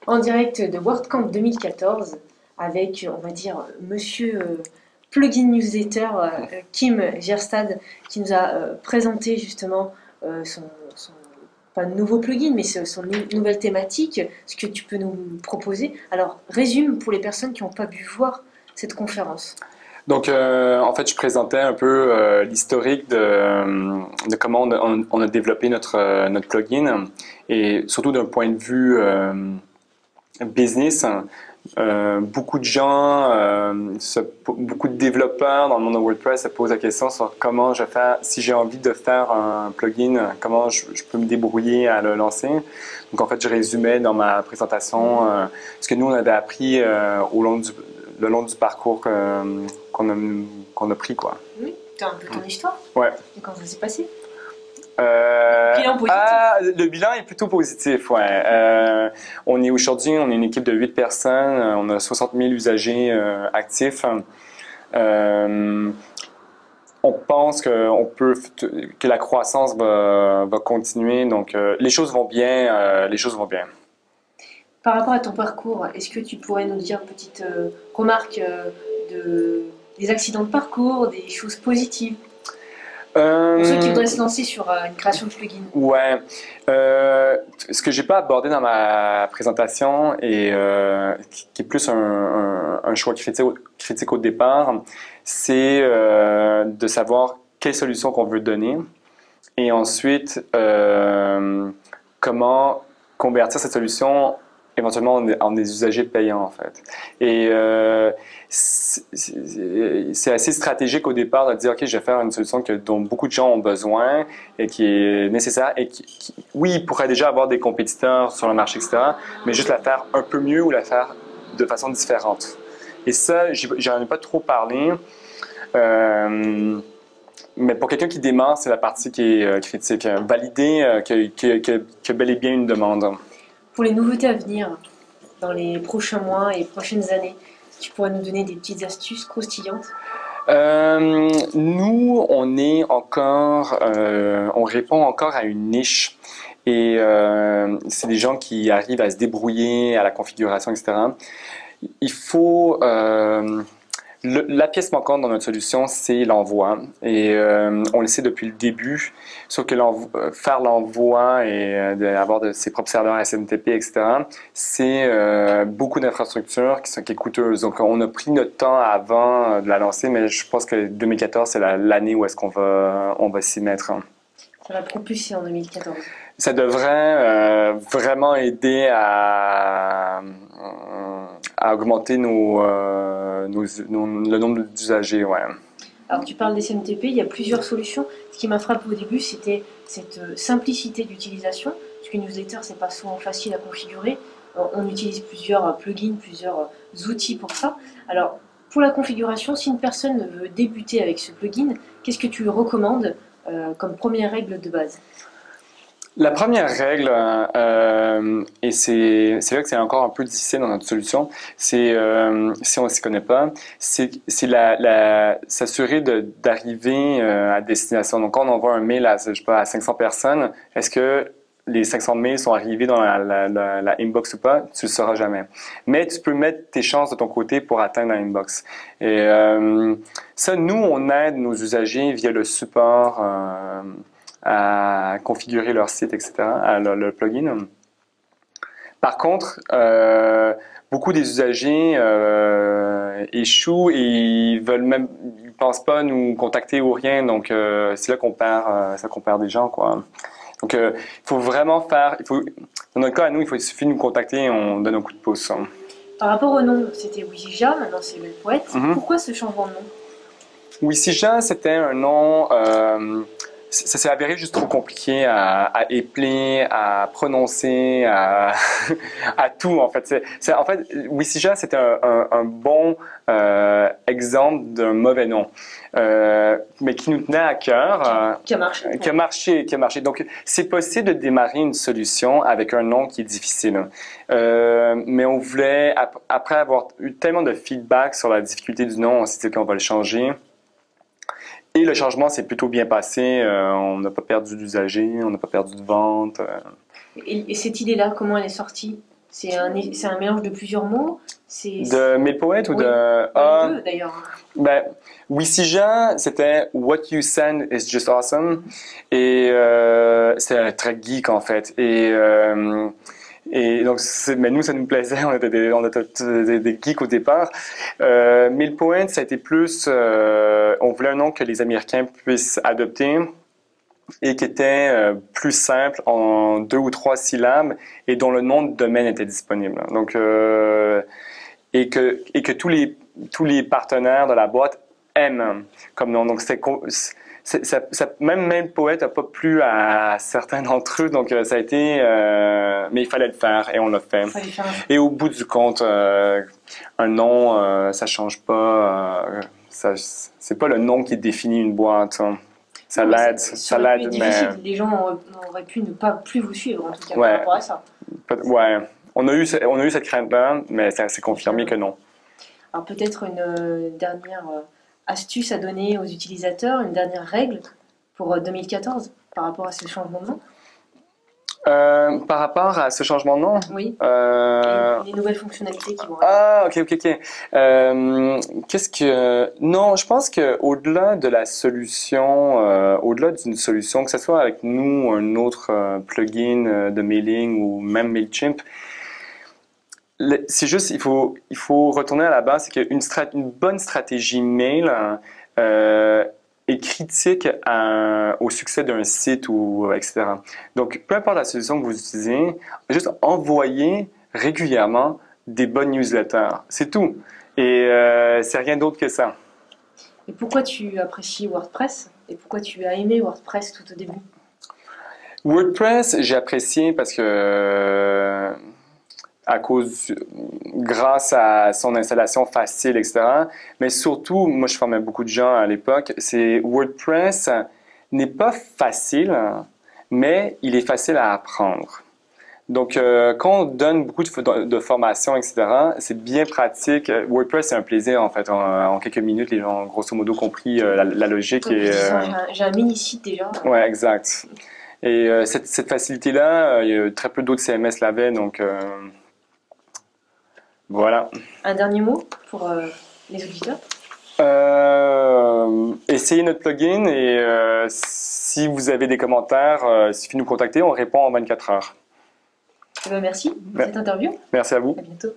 en direct de WordCamp 2014 avec, on va dire, monsieur plugin newsletter Kim Gerstad qui nous a présenté justement son pas nouveau plugin, mais son nouvelle thématique, ce que tu peux nous proposer. Alors, résume pour les personnes qui n'ont pas pu voir cette conférence. Donc, en fait, je présentais un peu l'historique de comment on a développé notre plugin et surtout d'un point de vue business. Beaucoup de gens, beaucoup de développeurs dans le monde de WordPress se posent la question sur comment je fais, si j'ai envie de faire un plugin, comment je peux me débrouiller à le lancer. Donc en fait, je résumais dans ma présentation ce que nous on avait appris le long du parcours qu'on a pris, quoi. Oui, tu as un peu ton histoire. Ouais. Et comment ça s'est passé? Bilan positif. Le bilan est plutôt positif, ouais. Aujourd'hui, on est une équipe de 8 personnes, on a 60 000 usagers actifs. On pense que la croissance va continuer, donc les choses vont bien, les choses vont bien. Par rapport à ton parcours, est-ce que tu pourrais nous dire une petite remarque des accidents de parcours, des choses positives? Pour ceux qui voudraient se lancer sur une création de plugin. Ouais. Ce que j'ai pas abordé dans ma présentation et qui est plus un choix critique au départ, c'est de savoir quelle solution qu'on veut donner et ensuite comment convertir cette solution éventuellement en des usagers payants en fait. Et c'est assez stratégique au départ de dire ok, je vais faire une solution dont beaucoup de gens ont besoin et qui est nécessaire et oui, il pourrait déjà avoir des compétiteurs sur le marché, etc. Mais juste la faire un peu mieux ou la faire de façon différente. Et ça, j'en ai pas trop parlé. Mais pour quelqu'un qui démarre, c'est la partie qui est critique. Valider qu'il y a bel et bien une demande. Pour les nouveautés à venir, dans les prochains mois et prochaines années, tu pourrais nous donner des petites astuces croustillantes? Nous, on répond encore à une niche. Et c'est des gens qui arrivent à se débrouiller à la configuration, etc. Il faut la pièce manquante dans notre solution, c'est l'envoi. Et on le sait depuis le début, sauf que faire l'envoi et avoir ses propres serveurs SMTP, etc., c'est beaucoup d'infrastructures qui sont coûteuses. Donc on a pris notre temps avant de la lancer, mais je pense que 2014, c'est l'année où est-ce on va s'y mettre. Ça va propulser en 2014. Ça devrait vraiment aider à augmenter le nombre d'usagers, ouais. Alors tu parles des SMTP, il y a plusieurs solutions. Ce qui m'a frappé au début, c'était cette simplicité d'utilisation, parce qu'une newsletter, c'est pas souvent facile à configurer. On utilise plusieurs plugins, plusieurs outils pour ça. Alors pour la configuration, si une personne veut débuter avec ce plugin, qu'est-ce que tu lui recommandes comme première règle de base? La première règle, et c'est là que c'est encore un peu difficile dans notre solution, c'est si on ne s'y connaît pas, c'est s'assurer d'arriver à destination. Donc quand on envoie un mail à, je sais pas, à 500 personnes, est-ce que les 500 mails sont arrivés dans la inbox ou pas? Tu le sauras jamais. Mais tu peux mettre tes chances de ton côté pour atteindre la inbox. Et ça, nous, on aide nos usagers via le support à configurer leur site, etc., le plugin. Par contre, beaucoup des usagers échouent et ils pensent pas nous contacter ou rien, donc c'est là qu'on perd des gens, quoi. Donc, il faut vraiment dans notre cas, à nous, il suffit de nous contacter et on donne un coup de pouce. Par rapport au nom, c'était Wisija, maintenant c'est le poète. Pourquoi ce changement de nom? Wisija, c'était un nom. Ça s'est avéré juste trop compliqué à épeler, à prononcer, à tout en fait. En fait, Wisija, c'était un bon exemple d'un mauvais nom, mais qui nous tenait à cœur. Qui a marché. Qui a marché. Donc, c'est possible de démarrer une solution avec un nom qui est difficile. Mais on voulait, après avoir eu tellement de feedback sur la difficulté du nom, on s'est dit qu'on va le changer. Et le changement s'est plutôt bien passé. On n'a pas perdu d'usagers, on n'a pas perdu de vente. Et cette idée-là, comment elle est sortie? C'est un mélange de plusieurs mots. De MailPoet ou Oui, de... les deux d'ailleurs. Ben, Wisija, c'était What You Send is Just Awesome. Et c'était très geek en fait. Et donc, mais nous, ça nous plaisait, on était des geeks au départ. MailPoet, ça a été plus, on voulait un nom que les Américains puissent adopter et qui était plus simple en 2 ou 3 syllabes et dont le nom de domaine était disponible. Donc, et que tous les partenaires de la boîte aiment comme nom. Donc, même MailPoet n'a pas plu à certains d'entre eux, donc ça a été, mais il fallait le faire et on l'a fait. Et au bout du compte, un nom, ça change pas, c'est pas le nom qui définit une boîte. Hein. Ça l'aide, mais les gens auraient pu ne pas plus vous suivre en tout cas ouais, par rapport à ça. Ouais, on a eu cette crainte-là, mais ça s'est confirmé que non. Alors peut-être une dernière astuce à donner aux utilisateurs, une dernière règle pour 2014 par rapport à ce changement de nom? Par rapport à ce changement de nom? Oui. Les nouvelles fonctionnalités qui vont arriver. Ah, ok. Non, je pense qu'au-delà de la solution, au-delà d'une solution, que ce soit avec nous, un autre plugin de mailing ou même Mailchimp, c'est juste, il faut retourner à la base, c'est qu'une bonne stratégie mail est critique au succès d'un site ou etc. Donc, peu importe la solution que vous utilisez, juste envoyer régulièrement des bonnes newsletters. C'est tout. Et c'est rien d'autre que ça. Et pourquoi tu apprécies WordPress? Et pourquoi tu as aimé WordPress tout au début? WordPress, j'ai apprécié parce que grâce à son installation facile, etc. Mais surtout, moi je formais beaucoup de gens à l'époque, WordPress n'est pas facile, mais il est facile à apprendre. Donc, quand on donne beaucoup de formations, etc., c'est bien pratique. WordPress, c'est un plaisir, en fait. En quelques minutes, les gens ont grosso modo compris la logique. J'ai un mini-site déjà. Ouais, exact. Et cette facilité-là, il y a très peu d'autres CMS l'avaient, donc voilà. Un dernier mot pour les auditeurs? Essayez notre plugin et si vous avez des commentaires, il suffit de nous contacter, on répond en 24 heures. Eh bien, merci pour cette interview. Merci à vous. À bientôt.